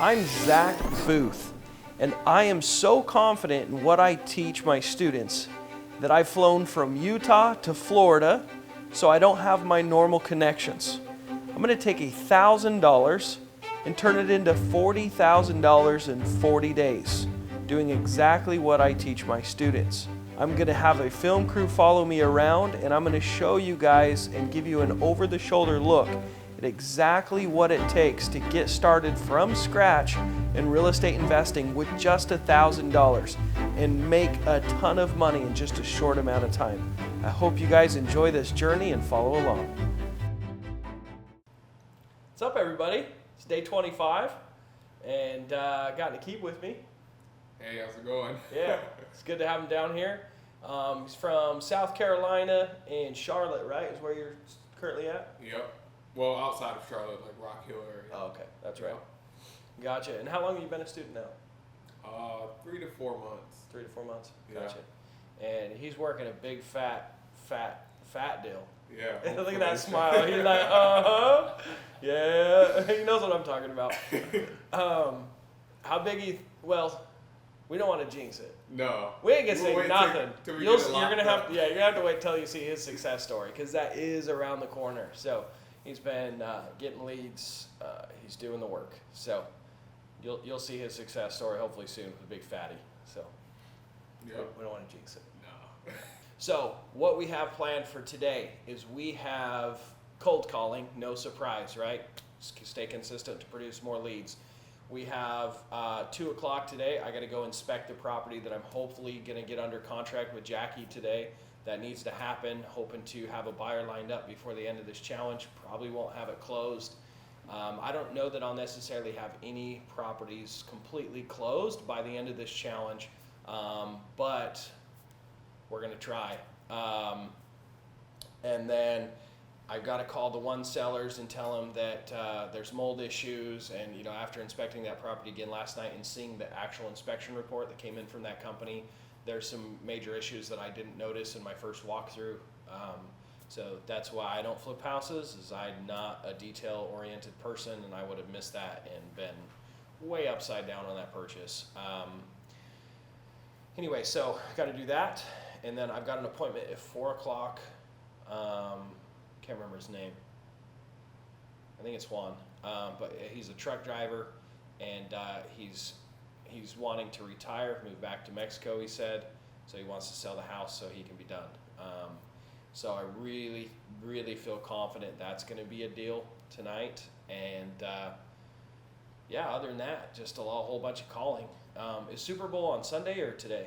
I'm Zach Boothe, and I am so confident in what I teach my students that I've flown from Utah to Florida so I don't have my normal connections. I'm going to take $1,000 and turn it into $40,000 in 40 days, doing exactly what I teach my students. I'm going to have a film crew follow me around, and I'm going to show you guys and give you an over-the-shoulder look at exactly what it takes to get started from scratch in real estate investing with just $1,000 and make a ton of money in just a short amount of time. I hope you guys enjoy this journey and follow along. What's up, everybody? It's day 25, and got Nikit with me. Hey, how's it going? Yeah, it's good to have him down here. He's from South Carolina and Charlotte, right? Is where you're currently at? Yep. Well, outside of Charlotte, like Rock Hill area. Oh, okay, that's right. Gotcha. And how long have you been a student now? 3 to 4 months. 3 to 4 months. Yeah. Gotcha. And he's working a big fat deal. Yeah. Look at that smile. He's like, yeah. He knows what I'm talking about. How big well, we don't want to jinx it. No. We ain't gonna say nothing. You're gonna have to wait till you see his success story, because that is around the corner. So he's been getting leads. He's doing the work. So you'll see his success story hopefully soon with a big fatty. So Yep. we don't want to jinx it. No. So what we have planned for today is we have cold calling, no surprise, right? Stay consistent to produce more leads. We have 2 o'clock today. I got to go inspect the property that I'm hopefully going to get under contract with Jackie today. That needs to happen. Hoping to have a buyer lined up before the end of this challenge. Probably won't have it closed. I don't know that I'll necessarily have any properties completely closed by the end of this challenge, but we're going to try. And then I've got to call the one sellers and tell them that there's mold issues, and after inspecting that property again last night and seeing the actual inspection report that came in from that company, there's some major issues that I didn't notice in my first walkthrough. So that's why I don't flip houses, is I'm not a detail-oriented person, and I would have missed that and been way upside down on that purchase. Anyway, so I've got to do that, and then I've got an appointment at 4 o'clock. Can't remember his name. I think it's Juan, but he's a truck driver, and he's wanting to retire, move back to Mexico, he said, so he wants to sell the house so he can be done. So I really, really feel confident that's going to be a deal tonight, and yeah, other than that, just a whole bunch of calling. Is Super Bowl on Sunday or today?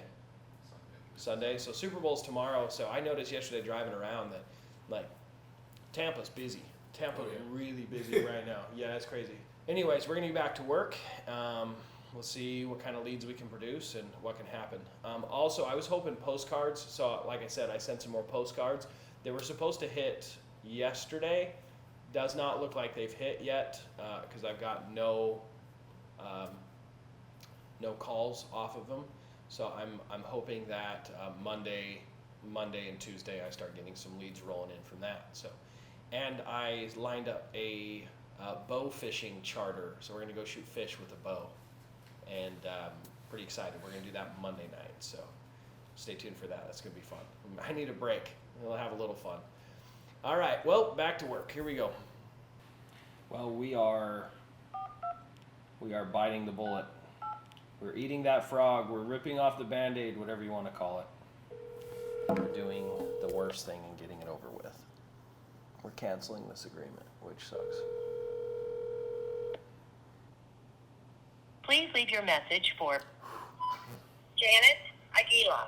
Sunday. So Super Bowl's tomorrow. So I noticed yesterday driving around that, like, Tampa's busy. Tampa's really busy right now. Yeah, it's crazy. Anyways, we're gonna be back to work. We'll see what kind of leads we can produce and what can happen. Also, I was hoping postcards. So, like I said, I sent some more postcards. They were supposed to hit yesterday. Does not look like they've hit yet, because I've got no calls off of them. So I'm hoping that Monday and Tuesday I start getting some leads rolling in from that. So, and I lined up a bow fishing charter. So we're gonna go shoot fish with a bow, and pretty excited. We're gonna do that Monday night. So stay tuned for that. That's gonna be fun. I need a break. We'll have a little fun. All right. Well, back to work. Here we go. Well, we are biting the bullet. We're eating that frog. We're ripping off the Band-Aid, whatever you want to call it. We're doing the worst thing and getting it over with. We're canceling this agreement, which sucks. Please leave your message for Janet Aguila.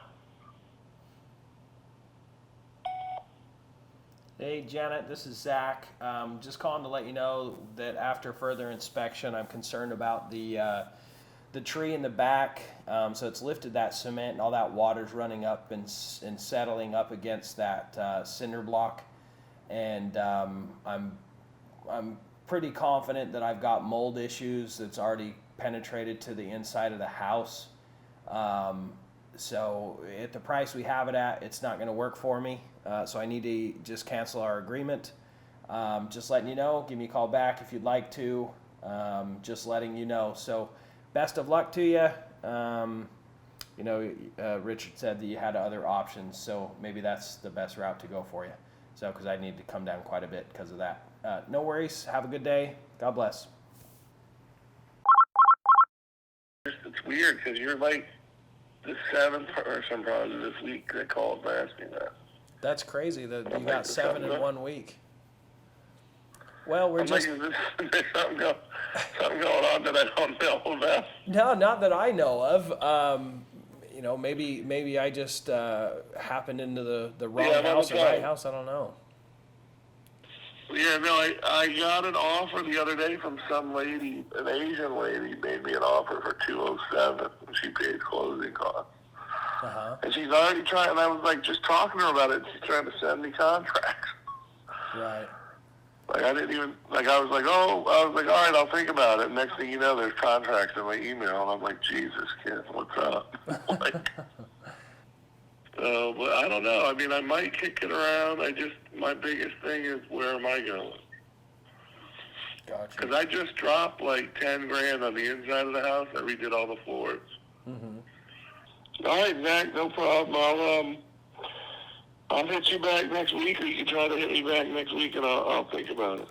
Hey Janet, this is Zach. Just calling to let you know that after further inspection, I'm concerned about the tree in the back. So it's lifted that cement, and all that water's running up and settling up against that cinder block. And I'm pretty confident that I've got mold issues that's already penetrated to the inside of the house. So at the price we have it at, it's not going to work for me. So I need to just cancel our agreement. Just letting you know, give me a call back if you'd like to. Just letting you know. So best of luck to you. Richard said that you had other options, so maybe that's the best route to go for you. So, because I need to come down quite a bit because of that. No worries. Have a good day. God bless. It's weird because you're like the seventh person probably this week that called and asked me that. That's crazy that you got 7 in 1 week. Well, we're I'm just... like, there's something going on that I don't know about. No, not that I know of. Maybe I just happened into the wrong house or right house. I don't know. Yeah, no, I got an offer the other day from some lady, an Asian lady, made me an offer for $207, and she paid closing costs. Uh-huh. And she's already trying, and I was like just talking to her about it, and she's trying to send me contracts. Right. Like, I didn't even, like, I was like, all right, I'll think about it. Next thing you know, there's contracts in my email, and I'm like, Jesus, kid, what's up? But I don't know. I mean, I might kick it around. My biggest thing is, where am I going? Gotcha. Because I just dropped like 10 grand on the inside of the house. I redid all the floors. Mm-hmm. All right, Zach, no problem. I'll hit you back next week, or you can try to hit me back next week, and I'll think about it.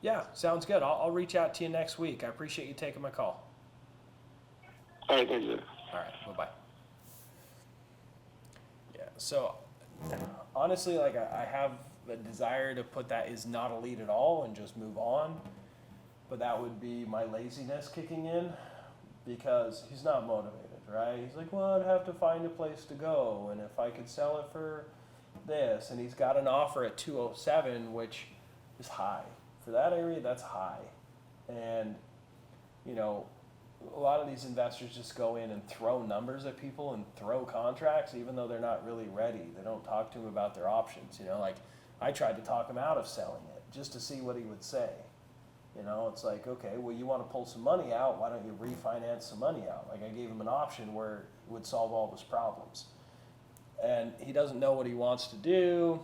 Yeah, sounds good. I'll reach out to you next week. I appreciate you taking my call. All right, thank you. All right, bye-bye. Yeah, so honestly, like I have the desire to put that is not a lead at all and just move on, but that would be my laziness kicking in because he's not motivated, right? He's like, well, I'd have to find a place to go, and if I could sell it for this, and he's got an offer at 207, which is high. For that area, that's high. And, a lot of these investors just go in and throw numbers at people and throw contracts, even though they're not really ready. They don't talk to him about their options. Like I tried to talk him out of selling it just to see what he would say. It's like, okay, well, you want to pull some money out. Why don't you refinance some money out? Like I gave him an option where it would solve all his problems. And he doesn't know what he wants to do.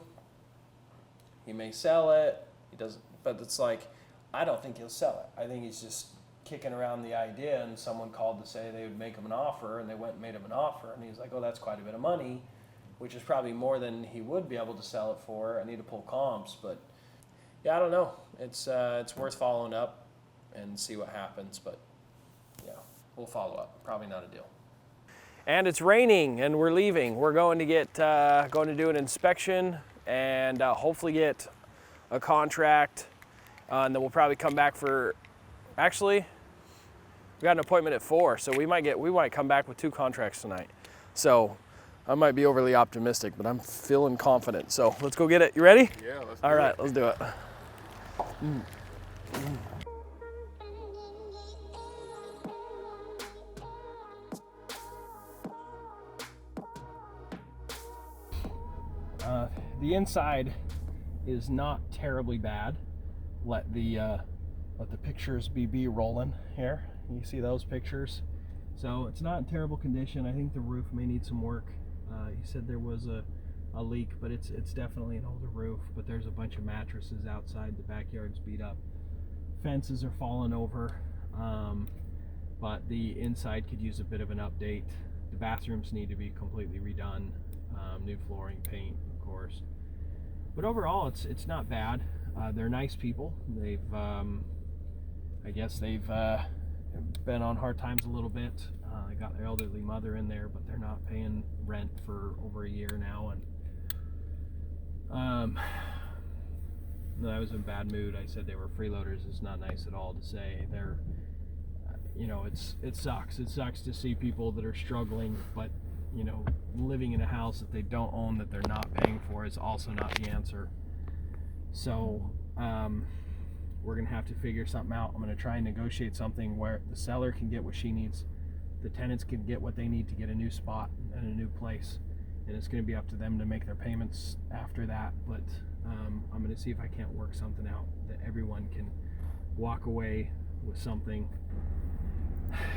He may sell it. He doesn't, but it's like, I don't think he'll sell it. I think he's just kicking around the idea, and someone called to say they would make him an offer, and they went and made him an offer, and he's like, oh, that's quite a bit of money, which is probably more than he would be able to sell it for. I need to pull comps, but yeah, I don't know. It's worth following up and see what happens, but yeah, we'll follow up. Probably not a deal. And it's raining, and we're leaving. We're going to do an inspection and hopefully get a contract, and then we'll probably come back for. Actually, we got an appointment at 4, so we might come back with 2 contracts tonight. So I might be overly optimistic, but I'm feeling confident. So let's go get it. You ready? Yeah, let's All right, let's do it. The inside is not terribly bad. Let the pictures be rolling here. You see those pictures? So it's not in terrible condition. I think the roof may need some work. He said there was a leak, but it's definitely an older roof. But there's a bunch of mattresses outside. The backyard's beat up. Fences are falling over. But the inside could use a bit of an update. The bathrooms need to be completely redone. New flooring, paint, of course. But overall, it's not bad. They're nice people. They've, I guess they've been on hard times a little bit. They got their elderly mother in there, but they're not paying rent for over a year now. And I was in a bad mood. I said they were freeloaders. It's not nice at all to say. They're, it sucks. It sucks to see people that are struggling, but living in a house that they don't own, that they're not paying for, is also not the answer. So we're gonna have to figure something out. I'm gonna try and negotiate something where the seller can get what she needs, the tenants can get what they need to get a new spot and a new place, and it's gonna be up to them to make their payments after that. But I'm gonna see if I can't work something out that everyone can walk away with something.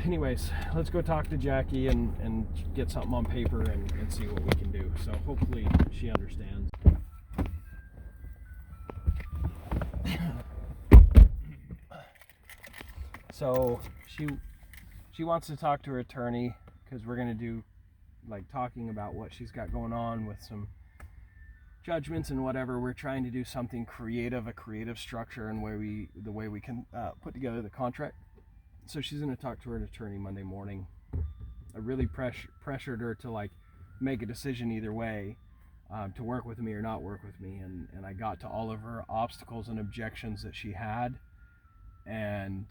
Anyways, let's go talk to Jackie and get something on paper and see what we can do. So hopefully she understands. So she wants to talk to her attorney because we're gonna do like talking about what she's got going on with some judgments and whatever. We're trying to do something creative, a creative structure, and the way we can put together the contract. So she's gonna talk to her attorney Monday morning. I really pressured her to like make a decision either way, to work with me or not work with me, and I got to all of her obstacles and objections that she had, and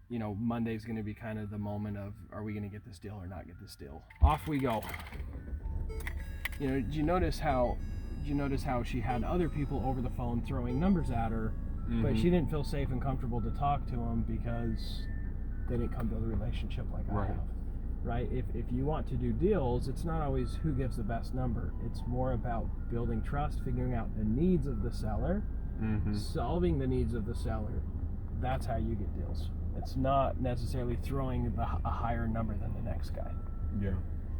you know, Monday's going to be kind of the moment of, are we going to get this deal or not get this deal? Off we go. You know, did you notice how she had other people over the phone throwing numbers at her, but she didn't feel safe and comfortable to talk to them because they didn't come build a relationship like I have. Right? If you want to do deals, it's not always who gives the best number. It's more about building trust, figuring out the needs of the seller, solving the needs of the seller. That's how you get deals. It's not necessarily throwing a higher number than the next guy. Yeah.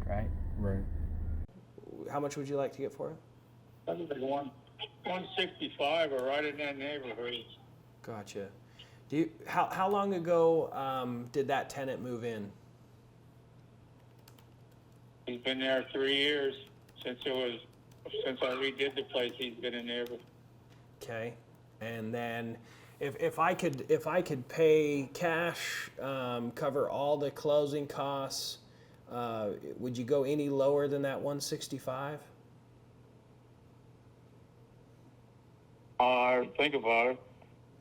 Right? Right. How much would you like to get for it? I think 165 or right in that neighborhood. Gotcha. How long ago did that tenant move in? He's been there 3 years since I redid the place. He's been in there. Okay, and then if I could pay cash, cover all the closing costs, would you go any lower than that 165? Think about it.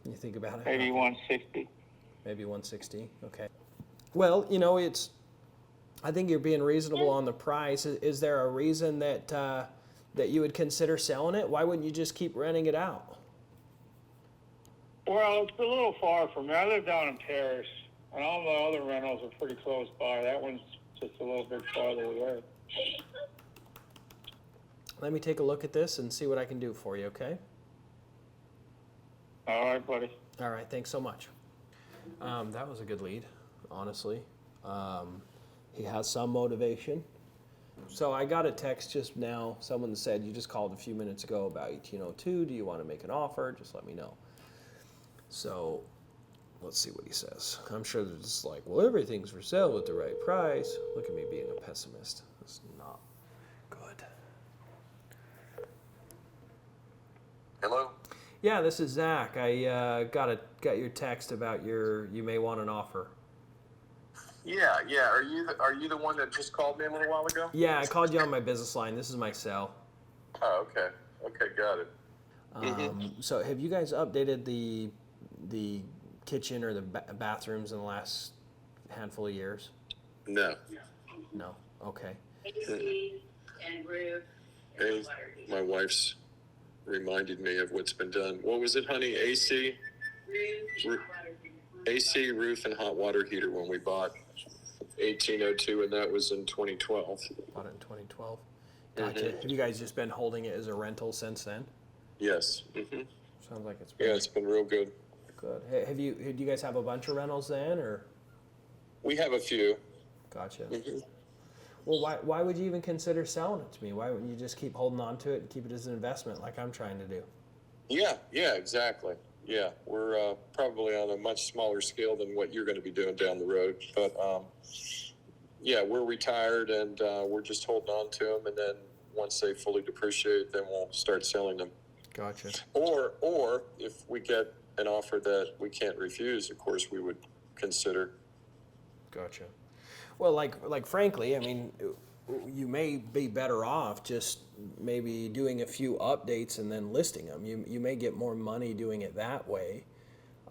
You think about it? Maybe 160. Maybe 160. Okay. Well, you know, I think you're being reasonable on the price. Is there a reason that that you would consider selling it? Why wouldn't you just keep renting it out? Well, it's a little far from me. I live down in Paris, and all my other rentals are pretty close by. That one's just a little bit farther away. Let me take a look at this and see what I can do for you, okay? All right, buddy. All right, thanks so much. That was a good lead, honestly. He has some motivation. So I got a text just now. Someone said, you just called a few minutes ago about 1802. Do you want to make an offer? Just let me know. So let's see what he says. I'm sure they're just like, well, everything's for sale at the right price. Look at me being a pessimist. That's not good. Hello? Yeah, this is Zach. I got your text about you may want an offer. Yeah. Are you the one that just called me a little while ago? Yeah, I called you on my business line. This is my cell. Oh, okay. Okay, got it. So have you guys updated the kitchen or the bathrooms in the last handful of years? No. No. Okay. AC and roof and Hey, water heater. my wife's reminded me of what's been done. What was it, honey? AC, Roof, water heater. AC, roof, and hot water heater when we bought 1802, and that was in 2012. Bought it in 2012. Gotcha. Have you guys just been holding it as a rental since then? Yes. Sounds like it's been Yeah, it's been real good. good. Do you guys have a bunch of rentals then, or? We have a few. Gotcha. Well, why would you even consider selling it to me? Why wouldn't you just keep holding on to it and keep it as an investment like I'm trying to do? Yeah, exactly. Yeah, we're probably on a much smaller scale than what you're going to be doing down the road. But, yeah, we're retired, and we're just holding on to them. And then once they fully depreciate, then we'll start selling them. Gotcha. Or if we get an offer that we can't refuse, of course, we would consider. Gotcha. Well, like frankly, I mean, you may be better off just maybe doing a few updates and then listing them. You may get more money doing it that way.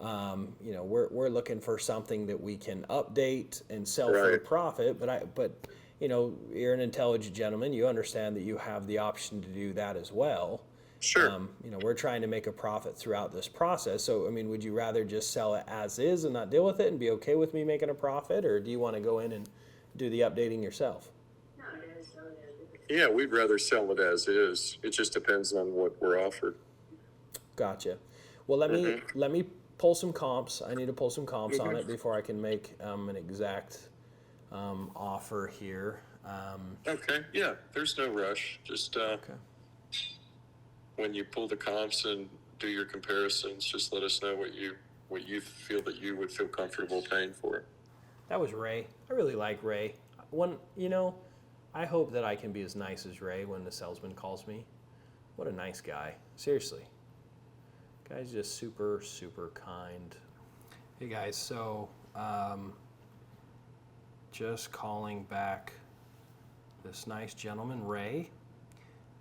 You know, we're looking for something that we can update and sell for a Right. profit. But you know, you're an intelligent gentleman. You understand that you have the option to do that as well. Sure. You know, we're trying to make a profit throughout this process. So, I mean, would you rather just sell it as is and not deal with it and be okay with me making a profit, or do you want to go in and do the updating yourself? Yeah, we'd rather sell it as is. It just depends on what we're offered. Gotcha. Well, let me pull some comps. I need to pull some comps on it before I can make an exact offer here. Okay. Yeah, there's no rush. Just Okay. when you pull the comps and do your comparisons, just let us know what you what you feel that you would feel comfortable paying for it. That was Ray. I really like Ray. I hope that I can be as nice as Ray when the salesman calls me. What a nice guy. Seriously. Guy's just super, super kind. Hey guys, so just calling back this nice gentleman, Ray.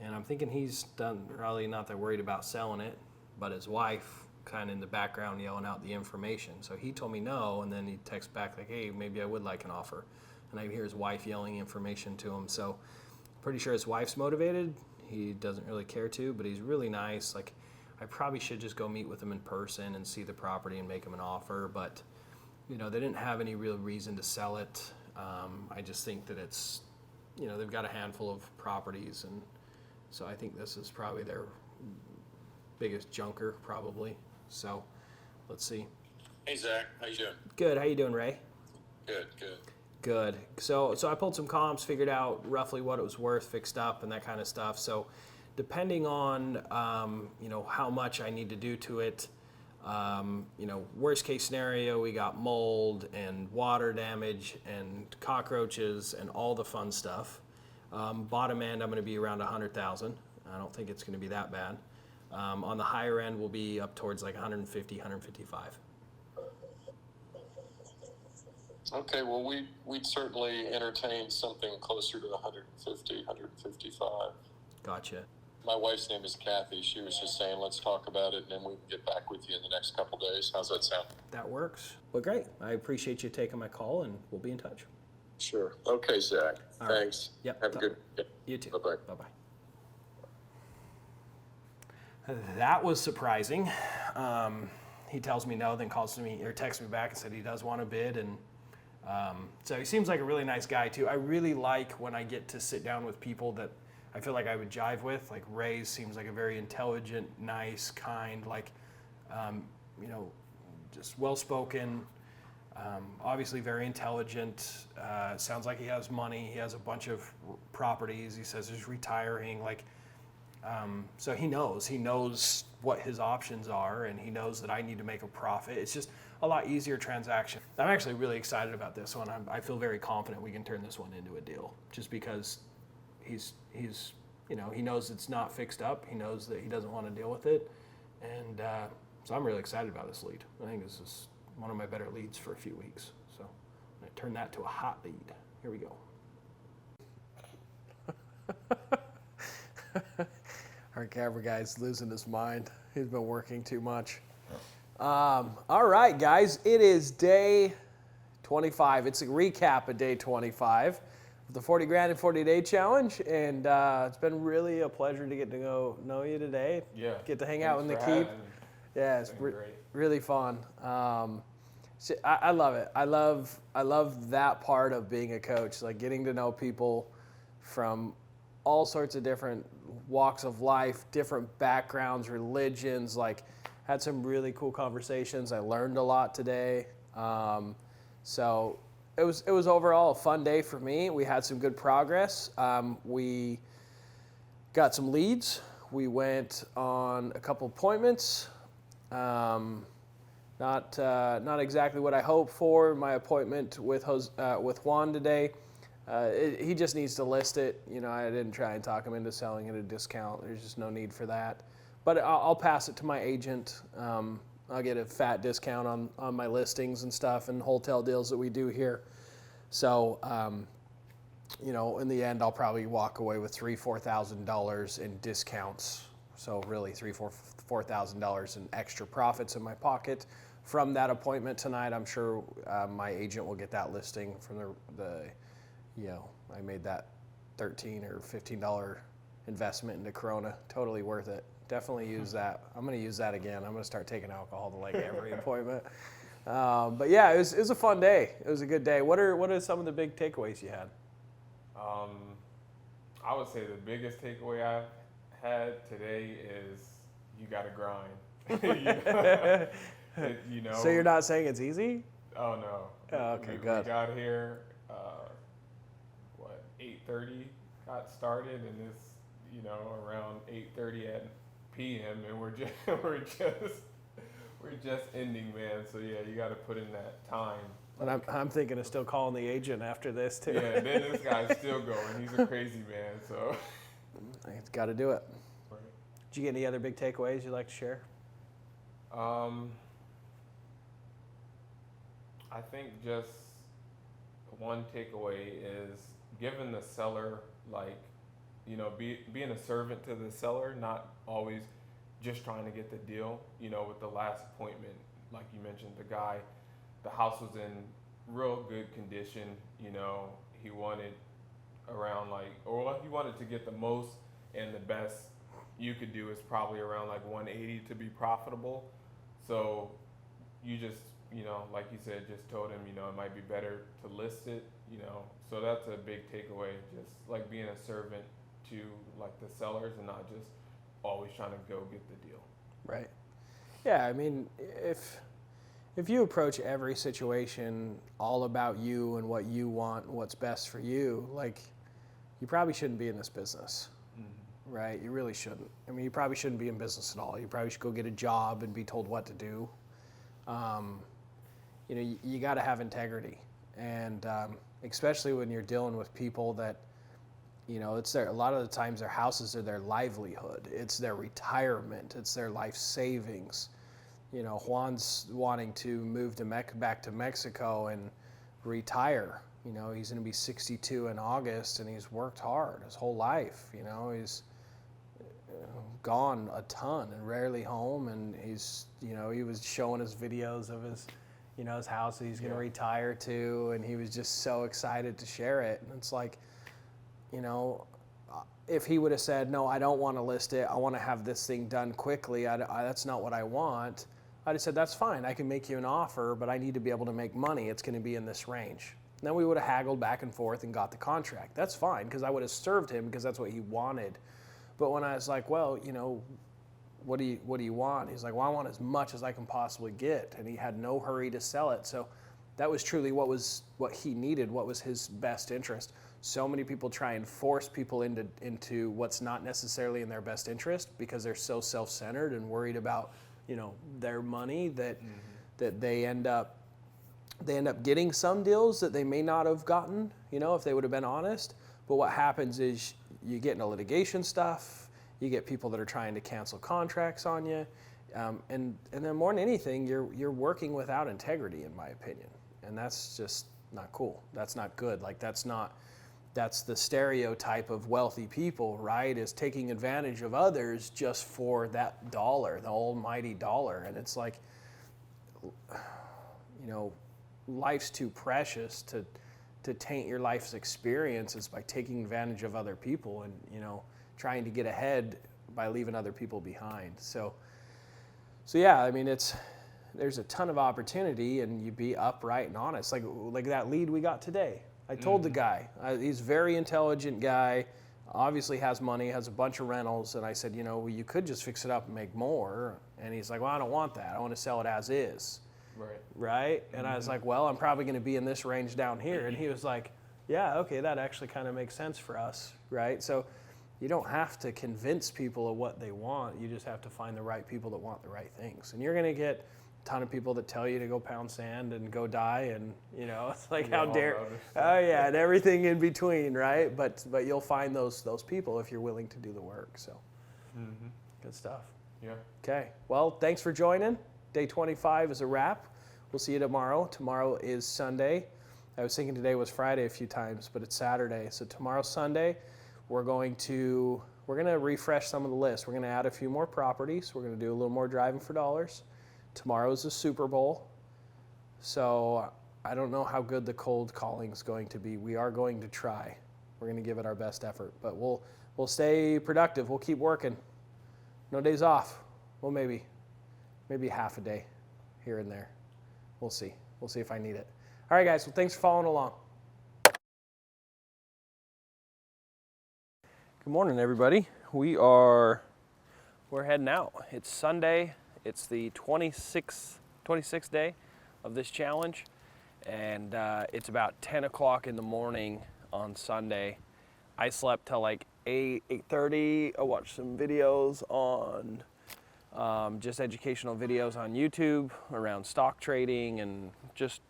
And I'm thinking he's probably not that worried about selling it, but his wife kind of in the background yelling out the information. So he told me no, and then he texts back like, hey, maybe I would like an offer. And I can hear his wife yelling information to him. So pretty sure his wife's motivated. He doesn't really care to, but he's really nice. Like, I probably should just go meet with him in person and see the property and make him an offer. But, they didn't have any real reason to sell it. I just think that it's, they've got a handful of properties. And so I think this is probably their biggest junker, probably. So let's see. Hey, Zach. How you doing? Good. How you doing, Ray? Good, good. Good. So I pulled some comps, figured out roughly what it was worth, fixed up, and that kind of stuff. So depending on, how much I need to do to it, worst case scenario, we got mold and water damage and cockroaches and all the fun stuff. Bottom end, I'm going to be around 100,000. I don't think it's going to be that bad. On the higher end, we'll be up towards like 150, 155. Okay, well, we'd certainly entertain something closer to 150, 155. Gotcha. My wife's name is Kathy. She was just saying, let's talk about it, and then we can get back with you in the next couple days. How's that sound? That works. Well, great. I appreciate you taking my call, and we'll be in touch. Sure. Okay, Zach. All right. Thanks. Yep. Have a good day. You too. Bye-bye. Bye-bye. That was surprising. He tells me no, then calls me or texts me back and said he does want to bid. And so he seems like a really nice guy, too. I really like when I get to sit down with people that I feel like I would jive with. Like Ray seems like a very intelligent, nice, kind, just well-spoken. Obviously very intelligent. Sounds like he has money. He has a bunch of properties. He says he's retiring. So he knows what his options are, and he knows that I need to make a profit. It's just a lot easier transaction. I'm actually really excited about this one. I feel very confident we can turn this one into a deal, just because he knows it's not fixed up. He knows that he doesn't want to deal with it, and so I'm really excited about this lead. I think this is one of my better leads for a few weeks. So I'm going to turn that to a hot lead. Here we go. Our camera guy's losing his mind. He's been working too much. All right, guys, it is day 25. It's a recap of day 25 of the 40 grand in 40 day challenge. And it's been really a pleasure to get to know you today. Yeah. Get to hang out in the Thanks keep. for having me. Yeah, it's Great. really fun. So I love it. I love that part of being a coach, like getting to know people from all sorts of different walks of life, different backgrounds, religions. Like, had some really cool conversations. I learned a lot today. So it was overall a fun day for me. We had some good progress. We got some leads. We went on a couple appointments. Not exactly what I hoped for. My appointment with Juan today. He just needs to list it. I didn't try and talk him into selling at a discount. There's just no need for that. But I'll pass it to my agent. I'll get a fat discount on my listings and stuff and wholesale deals that we do here. So, in the end, I'll probably walk away with $3,000-$4,000 in discounts. So really $4,000 in extra profits in my pocket from that appointment tonight. I'm sure my agent will get that listing from I made that $13 or $15 investment into Corona. Totally worth it. Definitely use that. I'm going to use that again. I'm going to start taking alcohol to like every appointment. But yeah, it was a fun day. It was a good day. What are some of the big takeaways you had? I would say the biggest takeaway I've had today is you got to grind. So you're not saying it's easy? Oh no. Oh, okay, we good. got here, 8:30 got started, and it's around 8:30 p.m. and we're just We're just ending, man. So yeah, you got to put in that time. And I'm thinking of still calling the agent after this too. Yeah, and then this guy's still going. He's a crazy man. So. It's got to do it. Right. Did you get any other big takeaways you'd like to share? I think just one takeaway is giving the seller, like, you know, being a servant to the seller, not always just trying to get the deal. You know, with the last appointment, like you mentioned, the house was in real good condition. You know, he wanted around he wanted to get the most, and the best you could do is probably around like 180 to be profitable. So you just, you know, like you said, just told him, you know, it might be better to list it, you know. So that's a big takeaway, just like being a servant to like the sellers and not just always trying to go get the deal. Right. Yeah, I mean, if you approach every situation all about you and what you want and what's best for you, like, you probably shouldn't be in this business. Right? You really shouldn't. I mean, you probably shouldn't be in business at all. You probably should go get a job and be told what to do. You know, you got to have integrity, and especially when you're dealing with people that, you know, a lot of the times their houses are their livelihood. It's their retirement. It's their life savings. You know, Juan's wanting to move back to Mexico and retire. You know, he's going to be 62 in August, and he's worked hard his whole life. You know, he's gone a ton and rarely home, and he's, you know, he was showing us videos of his, you know, his house that he's going to retire to, and he was just so excited to share it. And it's like, you know, if he would have said, no, I don't want to list it, I want to have this thing done quickly, that's not what I want, I'd have said, that's fine, I can make you an offer, but I need to be able to make money, it's going to be in this range. And then we would have haggled back and forth and got the contract. That's fine, because I would have served him, because that's what he wanted. But when I was like, well, you know, what do you want? He's like, well, I want as much as I can possibly get. And he had no hurry to sell it. So that was truly what he needed, what was his best interest. So many people try and force people into what's not necessarily in their best interest because they're so self-centered and worried about, you know, their money that they end up getting some deals that they may not have gotten, you know, if they would have been honest. But what happens is you get into litigation stuff, you get people that are trying to cancel contracts on you, and then more than anything, you're working without integrity, in my opinion, and that's just not cool. That's not good. Like, that's the stereotype of wealthy people, right? Is taking advantage of others just for that dollar, the almighty dollar. And it's like, you know, life's too precious to taint your life's experiences by taking advantage of other people and, you know, trying to get ahead by leaving other people behind. So yeah, I mean, there's a ton of opportunity, and you be upright and honest. Like that lead we got today. I told the guy, he's a very intelligent guy, obviously has money, has a bunch of rentals, and I said, you know, well, you could just fix it up and make more. And he's like, well, I don't want that. I want to sell it as is. Right? And I was like, well, I'm probably going to be in this range down here. And he was like, yeah, okay, that actually kind of makes sense for us, right? So you don't have to convince people of what they want. You just have to find the right people that want the right things. And you're going to get a ton of people that tell you to go pound sand and go die, and, you know, it's like, how dare, oh yeah, and everything in between, right? But you'll find those people if you're willing to do the work. So good stuff. Yeah. Okay, well, thanks for joining. Day 25 is a wrap. We'll see you tomorrow. Tomorrow is Sunday. I was thinking today was Friday a few times, but it's Saturday. So tomorrow's Sunday. We're going to refresh some of the list. We're going to add a few more properties. We're going to do a little more driving for dollars. Tomorrow's the Super Bowl. So I don't know how good the cold calling is going to be. We are going to try. We're going to give it our best effort, but we'll stay productive. We'll keep working. No days off. Well, maybe half a day here and there. We'll see. We'll see if I need it. All right, guys. Well, thanks for following along. Good morning, everybody. We're heading out. It's Sunday. It's the 26th day of this challenge, and it's about 10 o'clock in the morning on Sunday. I slept till like 8:30. I watched some videos on just educational videos on YouTube around stock trading and just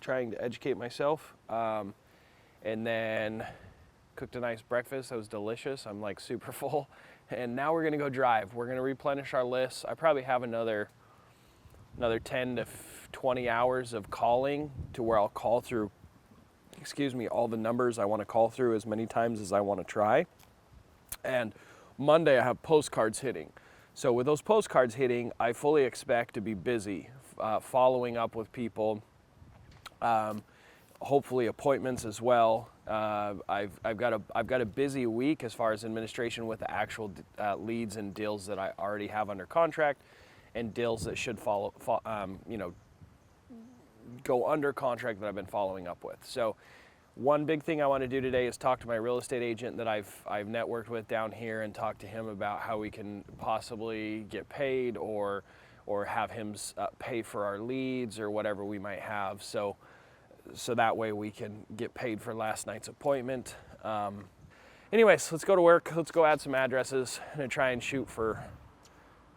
trying to educate myself. And then cooked a nice breakfast that was delicious. I'm like super full. And now we're gonna go drive. We're gonna replenish our lists. I probably have another 10 to 20 hours of calling to where I'll call through, all the numbers I wanna call through as many times as I wanna try. And Monday I have postcards hitting. So with those postcards hitting, I fully expect to be busy following up with people, hopefully appointments as well. I've got a busy week as far as administration with the actual leads and deals that I already have under contract, and deals that should go under contract that I've been following up with. So one big thing I want to do today is talk to my real estate agent that I've networked with down here, and talk to him about how we can possibly get paid or have him pay for our leads or whatever we might have. So that way we can get paid for last night's appointment. Anyways, let's go to work. Let's go add some addresses. I'm gonna try and shoot for,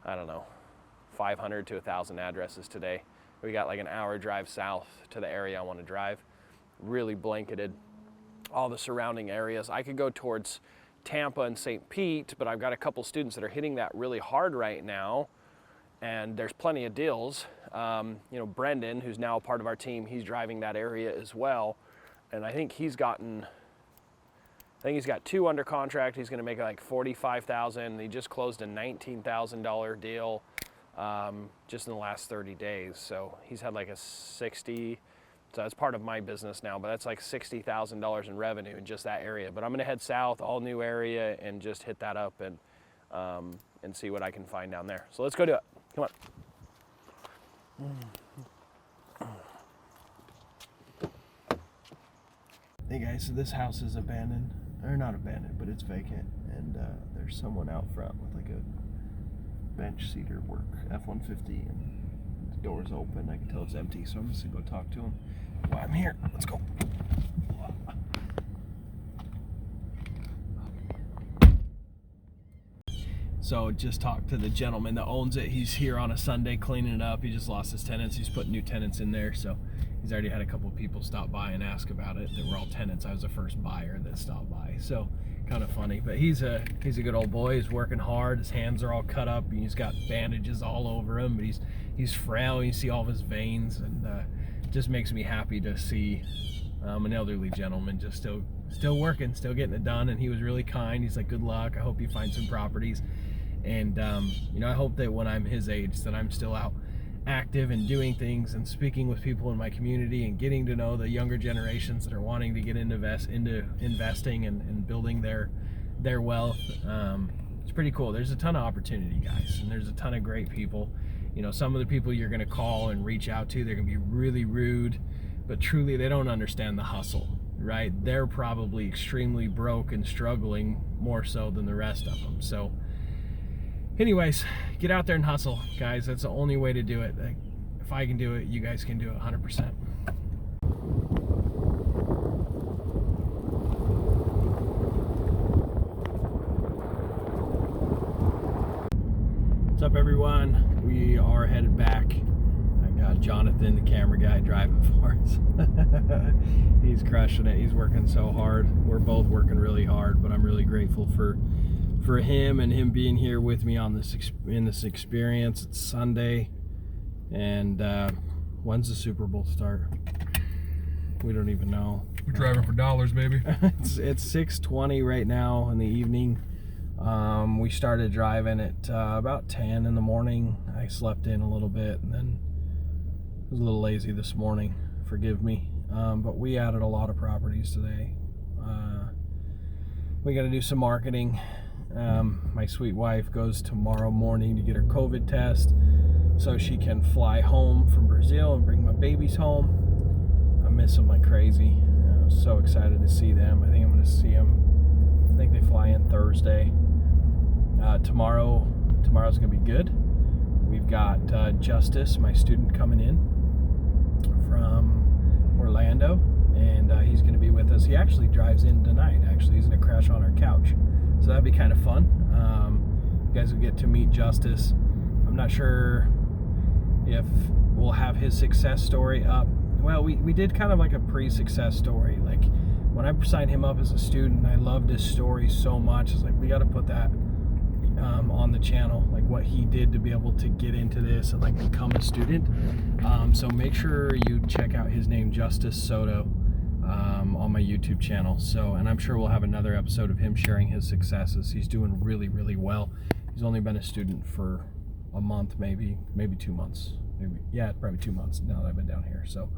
500 to 1,000 addresses today. We got like an hour drive south to the area I want to drive. Really blanketed all the surrounding areas. I could go towards Tampa and St. Pete, but I've got a couple students that are hitting that really hard right now, and there's plenty of deals. Brendan, who's now a part of our team, he's driving that area as well, and I think he's got 2 under contract. He's going to make like $45,000. He just closed a $19,000 deal just in the last 30 days. So he's had like a 60. So that's part of my business now, but that's like $60,000 in revenue in just that area. But I'm gonna head south, all new area, and just hit that up and see what I can find down there. So let's go do it. Come on. Hey guys, so this house is abandoned, or not abandoned, but it's vacant, and there's someone out front with like a bench seater work, F-150, and the door's open. I can tell it's empty, so I'm just gonna go talk to him while I'm here. Let's go. So just talked to the gentleman that owns it. He's here on a Sunday cleaning it up. He just lost his tenants. He's putting new tenants in there. So he's already had a couple of people stop by and ask about it. They were all tenants. I was the first buyer that stopped by. So kind of funny. But he's a good old boy. He's working hard. His hands are all cut up. He's got bandages all over him. But he's frail. You see all of his veins, and just makes me happy to see an elderly gentleman just still working, still getting it done. And he was really kind. He's like, good luck. I hope you find some properties. And I hope that when I'm his age, that I'm still out active and doing things and speaking with people in my community and getting to know the younger generations that are wanting to get into investing and building their wealth. It's pretty cool. There's a ton of opportunity, guys, and there's a ton of great people. Some of the people you're going to call and reach out to, they're going to be really rude, but truly they don't understand the hustle, right? They're probably extremely broke and struggling more so than the rest of them. So anyways, get out there and hustle, guys. That's the only way to do it. If I can do it, you guys can do it 100%. What's up, everyone? We are headed back. I got Jonathan, the camera guy, driving for us. He's crushing it. He's working so hard. We're both working really hard, but I'm really grateful for him and him being here with me on this experience. It's Sunday, and when's the Super Bowl start? We don't even know. We're driving for dollars, baby. It's 6:20 right now in the evening. We started driving at about 10 in the morning. I slept in a little bit and then was a little lazy this morning. Forgive me. But we added a lot of properties today. We got to do some marketing. My sweet wife goes tomorrow morning to get her COVID test so she can fly home from Brazil and bring my babies home. I miss them like crazy. I was so excited to see them. I think I'm going to see them. I think they fly in Thursday. Tomorrow's going to be good. We've got Justice, my student, coming in from Orlando, and he's going to be with us. He actually drives in tonight. Actually, he's going to crash on our couch. So that'd be kind of fun. You guys will get to meet Justice. I'm not sure if we'll have his success story up. Well, we did kind of like a pre-success story. Like when I signed him up as a student, I loved his story so much. It's like, we got to put that on the channel, like what he did to be able to get into this and like become a student. So make sure you check out his name, Justice Soto, on my YouTube channel. So, and I'm sure we'll have another episode of him sharing his successes. He's doing really, really well. He's only been a student for a month, maybe 2 months, probably 2 months now that I've been down here. So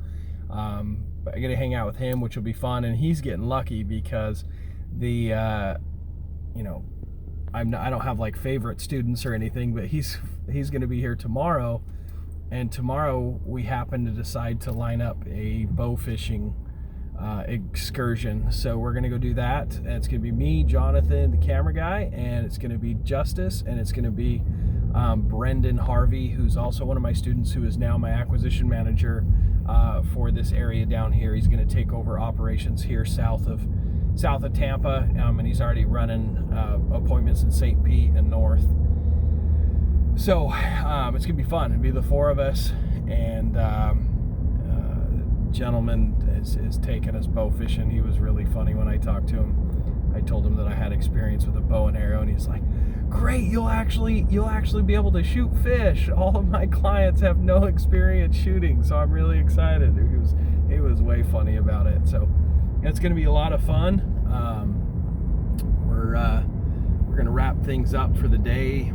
but I get to hang out with him, which will be fun. And he's getting lucky because I don't have like favorite students or anything, but he's going to be here tomorrow, and tomorrow we happen to decide to line up a bow fishing excursion. So we're going to go do that, and it's going to be me, Jonathan, the camera guy, and it's going to be Justice, and it's going to be Brendan Harvey, who's also one of my students, who is now my acquisition manager for this area down here. He's going to take over operations here south of Tampa, and he's already running appointments in St. Pete and north. So it's gonna be fun. It'll be the four of us, and gentleman is taking us bow fishing. He was really funny when I talked to him. I told him that I had experience with a bow and arrow, and he's like, "Great, you'll actually be able to shoot fish. All of my clients have no experience shooting, so I'm really excited." He was way funny about it. So it's going to be a lot of fun. We're going to wrap things up for the day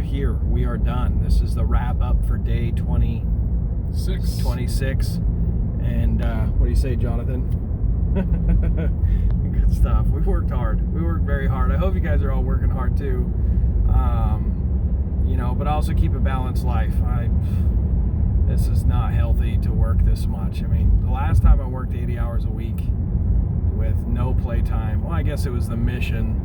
here. We are done. This is the wrap up for day 26. And what do you say, Jonathan? Good stuff. We've worked hard. We worked very hard. I hope you guys are all working hard too. But also keep a balanced life. This is not healthy to work this much. I mean, the last time I worked 80 hours a week with no playtime, well, I guess it was the mission,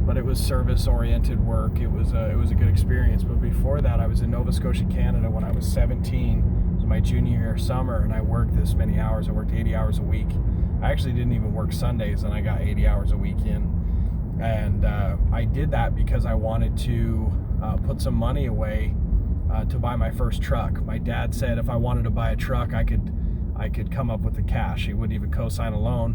but it was service-oriented work. It was a good experience. But before that, I was in Nova Scotia, Canada when I was 17. It was my junior year summer, and I worked this many hours. I worked 80 hours a week. I actually didn't even work Sundays, and I got 80 hours a week in. And I did that because I wanted to put some money away to buy my first truck. My dad said if I wanted to buy a truck, I could come up with the cash. He wouldn't even co-sign a loan,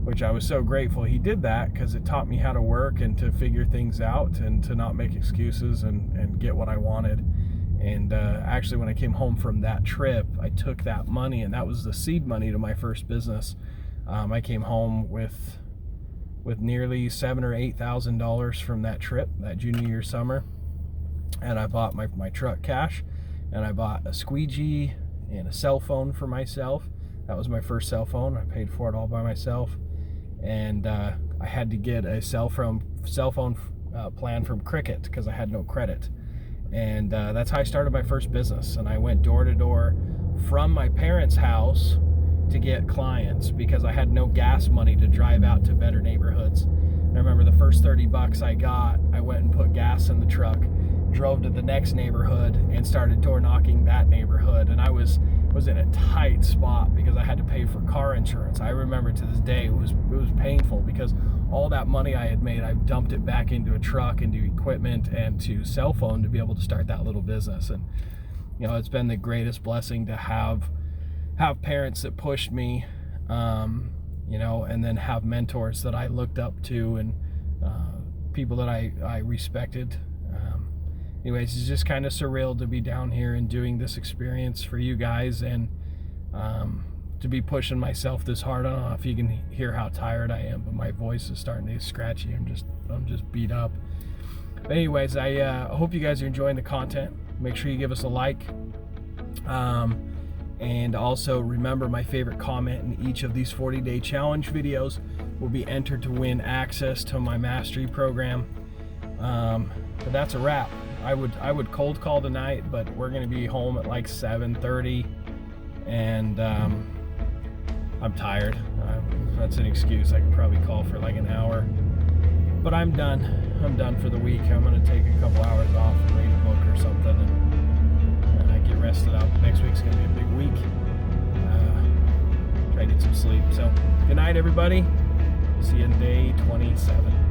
which I was so grateful he did that, because it taught me how to work and to figure things out and to not make excuses and get what I wanted. And actually, when I came home from that trip, I took that money, and that was the seed money to my first business. I came home with nearly $7,000 or $8,000 from that trip, that junior year summer. And I bought my truck cash, and I bought a squeegee and a cell phone for myself. That was my first cell phone. I paid for it all by myself. And I had to get a cell phone plan from Cricket because I had no credit. And that's how I started my first business. And I went door to door from my parents' house to get clients because I had no gas money to drive out to better neighborhoods. And I remember the first $30 I got, I went and put gas in the truck, drove to the next neighborhood, and started door knocking that neighborhood. And I was in a tight spot because I had to pay for car insurance. I remember to this day it was painful because all that money I had made, I dumped it back into a truck, into equipment, and to cell phone to be able to start that little business. And it's been the greatest blessing to have parents that pushed me, and then have mentors that I looked up to, and people that I respected. Anyways, it's just kind of surreal to be down here and doing this experience for you guys, and to be pushing myself this hard. I don't know if you can hear how tired I am, but my voice is starting to get scratchy. I'm just beat up. But anyways, I hope you guys are enjoying the content. Make sure you give us a like. And also remember, my favorite comment in each of these 40-day challenge videos will be entered to win access to my mastery program. But that's a wrap. I would cold call tonight, but we're going to be home at like 7:30, and I'm tired. That's an excuse. I could probably call for like an hour, but I'm done. I'm done for the week. I'm going to take a couple hours off and read a book or something, and get rested up. Next week's going to be a big week. Try to get some sleep. So good night, everybody. See you in day 27.